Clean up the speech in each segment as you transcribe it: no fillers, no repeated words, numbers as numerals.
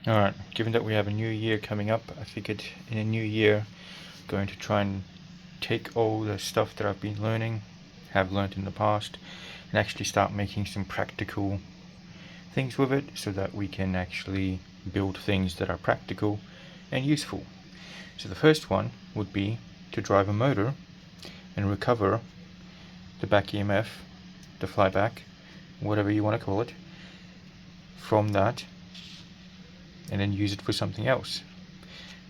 Alright, given that we have a new year coming up, I figured in a new year, going to try and take all the stuff that I've been learning, have learned in the past, and actually start making some practical things with it so that we can actually build things that are practical and useful. So the first one would be to drive a motor and recover the back EMF, the flyback, whatever you want to call it, from that, and then use it for something else.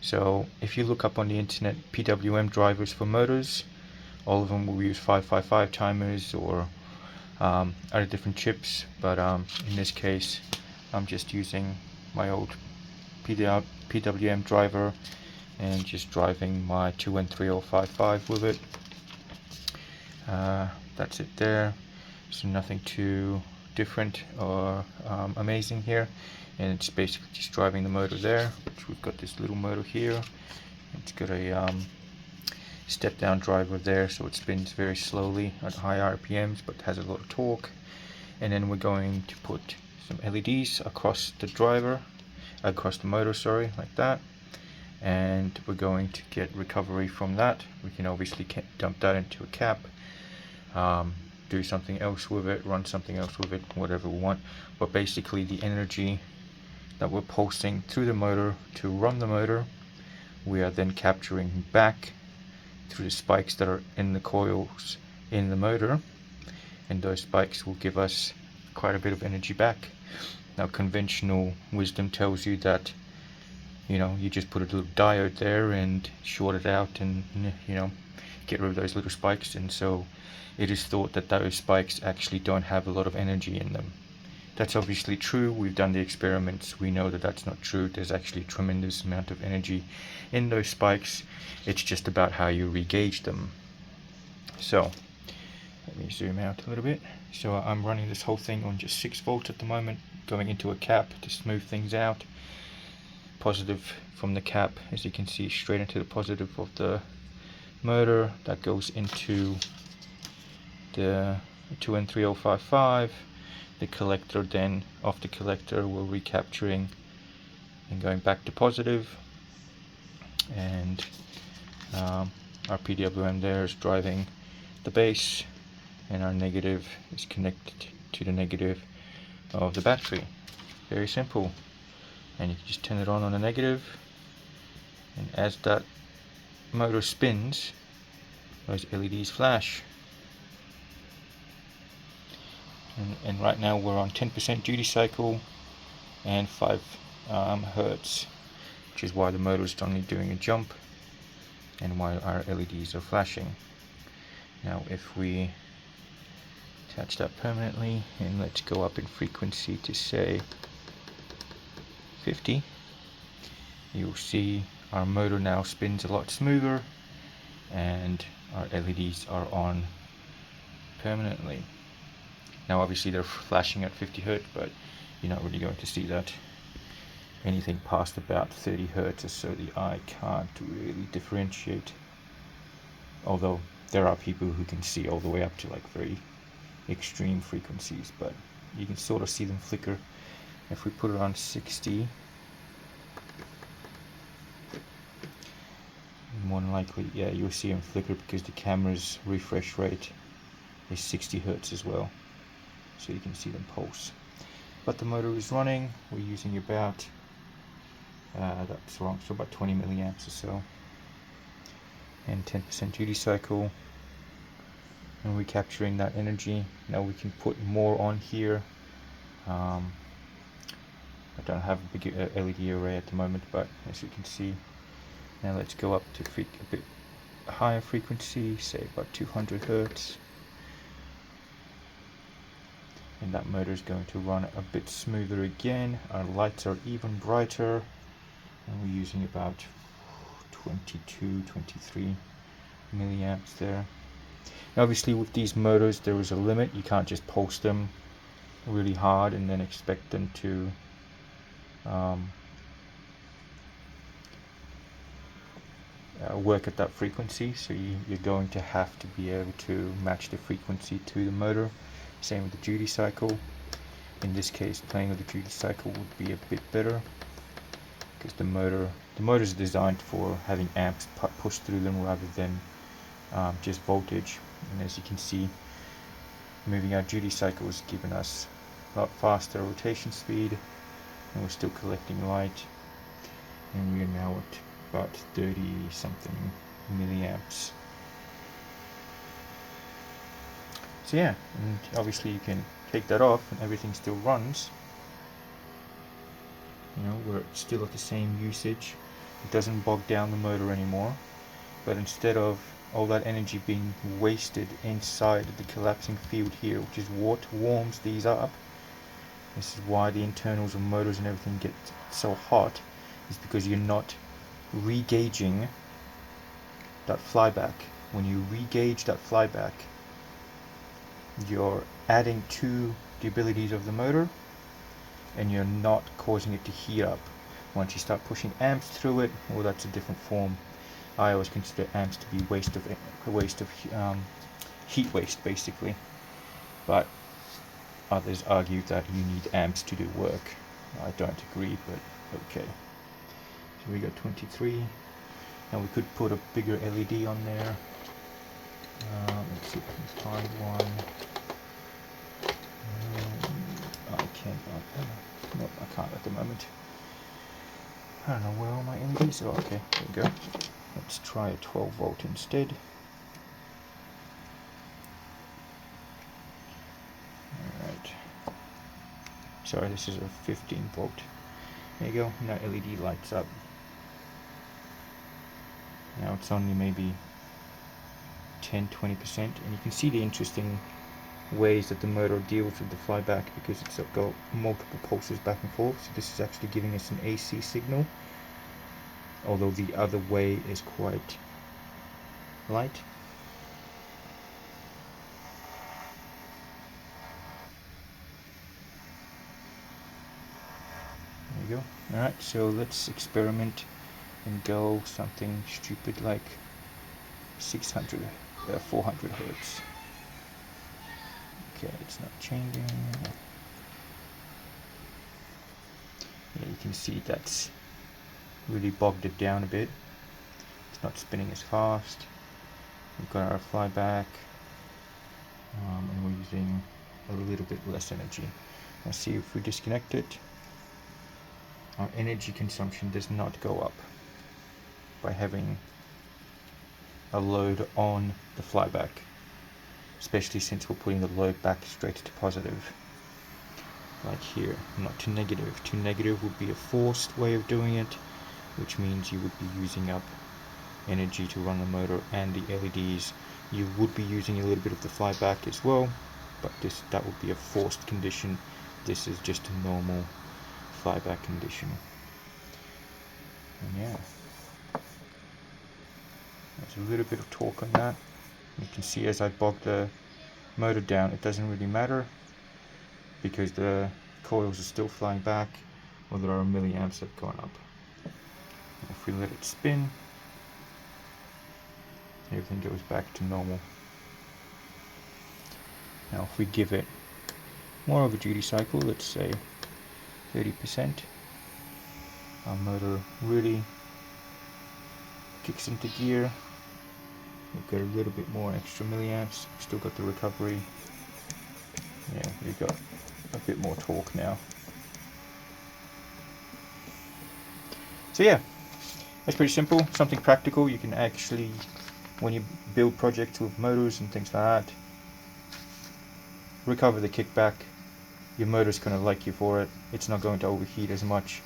So if you look up on the internet PWM drivers for motors, all of them will use 555 timers or other different chips, but in this case I'm just using my old PWM driver and just driving my 213055 with it. That's it there, so nothing too different or amazing here, and it's basically just driving the motor there, which we've got this little motor here. It's got a step down driver there, so it spins very slowly at high RPMs but has a lot of torque. And then we're going to put some LEDs across the motor, sorry, like that, and we're going to get recovery from that. We can obviously dump that into a cap, do something else with it, run something else with it, whatever we want, but basically the energy that we're pulsing through the motor to run the motor, we are then capturing back through the spikes that are in the coils in the motor, and those spikes will give us quite a bit of energy back. Now conventional wisdom tells you that you just put a little diode there and short it out and get rid of those little spikes, and so it is thought that those spikes actually don't have a lot of energy in them. That's obviously true. We've done the experiments. We know that that's not true. There's actually a tremendous amount of energy in those spikes. It's just about how you re-gauge them. So let me zoom out a little bit. So I'm running this whole thing on just 6 volts at the moment, going into a cap to smooth things out. Positive from the cap, as you can see, straight into the positive of the motor. That goes into the 213055. The collector then, off the collector, we're recapturing and going back to positive, and our PWM there is driving the base, and our negative is connected to the negative of the battery. Very simple. And you can just turn it on the negative, and as that motor spins, those LEDs flash. And right now we're on 10% duty cycle and 5 hertz, which is why the motor is only doing a jump and why our LEDs are flashing. Now if we attach that permanently and let's go up in frequency to say 50, you'll see our motor now spins a lot smoother and our LEDs are on permanently. Now obviously they're flashing at 50 Hz, but you're not really going to see that. Anything past about 30 Hz or so, the eye can't really differentiate. Although there are people who can see all the way up to like very extreme frequencies, but you can sort of see them flicker. If we put it on 60, more than likely, yeah, you'll see them flicker because the camera's refresh rate is 60 Hz as well. So you can see them pulse. But the motor is running. We're using about that's wrong, so about 20 milliamps or so, and 10% duty cycle, and recapturing that energy. Now we can put more on here. I don't have a big LED array at the moment, but as you can see, now let's go up to a bit higher frequency, say about 200 Hertz. And that motor is going to run a bit smoother again. Our lights are even brighter, and we're using about 23 milliamps there. Now obviously with these motors there is a limit. You can't just pulse them really hard and then expect them to work at that frequency, so you're going to have to be able to match the frequency to the motor. Same with the duty cycle. In this case, playing with the duty cycle would be a bit better. because the motor is designed for having amps pushed through them rather than just voltage. And as you can see, moving our duty cycle has given us a lot faster rotation speed, and we're still collecting light, and we are now at about 30 something milliamps. So yeah, and obviously you can take that off and everything still runs. You know, we're still at the same usage. It doesn't bog down the motor anymore, but instead of all that energy being wasted inside the collapsing field here, which is what warms these up. This is why the internals of motors and everything get so hot, is because you're not re-gauging that flyback. When you re-gauge that flyback, you're adding to the abilities of the motor, and you're not causing it to heat up. Once you start pushing amps through it, well, that's a different form. I always consider amps to be heat waste, basically. But others argue that you need amps to do work. I don't agree, but okay. So we got 23. Now we could put a bigger LED on there. Let's see if we can find one. I can't. No, I can't at the moment. I don't know where all my LEDs are. Okay, there we go. Let's try a 12 volt instead. Alright. Sorry, this is a 15 volt. There you go. Now LED lights up. Now it's only maybe 10-20%, and you can see the interesting ways that the motor deals with the flyback, because it's got multiple pulses back and forth. So this is actually giving us an AC signal, although the other way is quite light. There you go. Alright, so let's experiment and go something stupid like 400 hertz. Okay, it's not changing. Yeah, you can see that's really bogged it down a bit. It's not spinning as fast. We've got our flyback, and we're using a little bit less energy. Let's see if we disconnect it. Our energy consumption does not go up by having a load on the flyback, especially since we're putting the load back straight to positive, like here, not to negative. To negative would be a forced way of doing it, which means you would be using up energy to run the motor and the LEDs. You would be using a little bit of the flyback as well, but that would be a forced condition. This is just a normal flyback condition. And yeah, there's a little bit of torque on that. You can see as I bog the motor down, it doesn't really matter because the coils are still flying back, although our milliamps have gone up. If we let it spin, everything goes back to normal. Now if we give it more of a duty cycle, let's say 30%, our motor really kicks into gear. We've got a little bit more extra milliamps, still got the recovery. Yeah, we've got a bit more torque now. So yeah, that's pretty simple, something practical. You can actually, when you build projects with motors and things like that, recover the kickback. Your motor's going to like you for it. It's not going to overheat as much.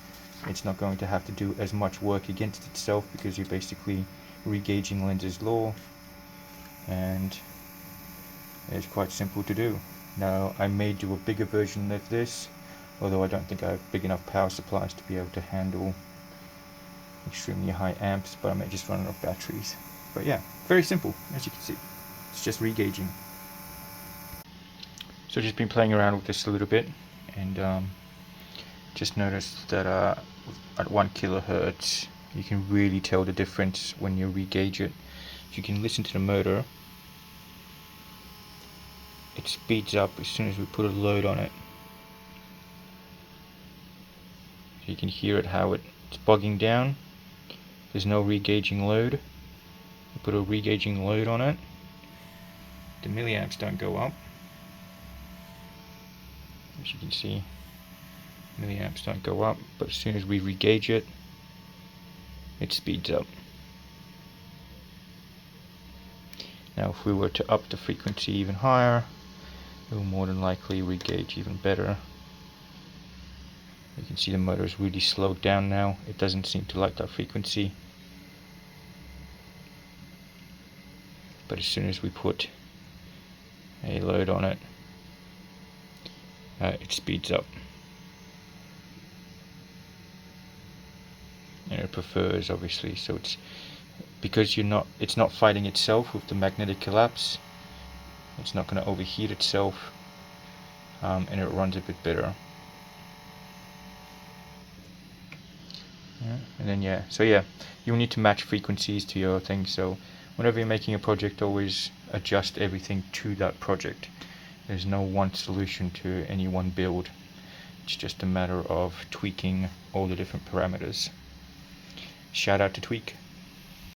It's not going to have to do as much work against itself because you're basically re-gauging Lenz's law, and it's quite simple to do. Now I may do a bigger version of this, although I don't think I have big enough power supplies to be able to handle extremely high amps, but I may just run it off batteries. But yeah, very simple, as you can see. It's just re-gauging. So I've just been playing around with this a little bit, and just noticed that at 1 kilohertz you can really tell the difference when you re-gauge it. If you can listen to the motor, it speeds up as soon as we put a load on it. You can hear it how it's bogging down. There's no regauging load. You put a regauging load on it, the milliamps don't go up. As you can see, milliamps don't go up, but as soon as we regauge it, it speeds up. Now if we were to up the frequency even higher, it will more than likely regauge even better. You can see the motor is really slowed down now. It doesn't seem to like that frequency. But as soon as we put a load on it, it speeds up. And it prefers, obviously, so it's because it's not fighting itself with the magnetic collapse. It's not going to overheat itself, and it runs a bit better. And then you'll need to match frequencies to your thing. So whenever you're making a project, always adjust everything to that project. There's no one solution to any one build. It's just a matter of tweaking all the different parameters. Shout out to Tweak.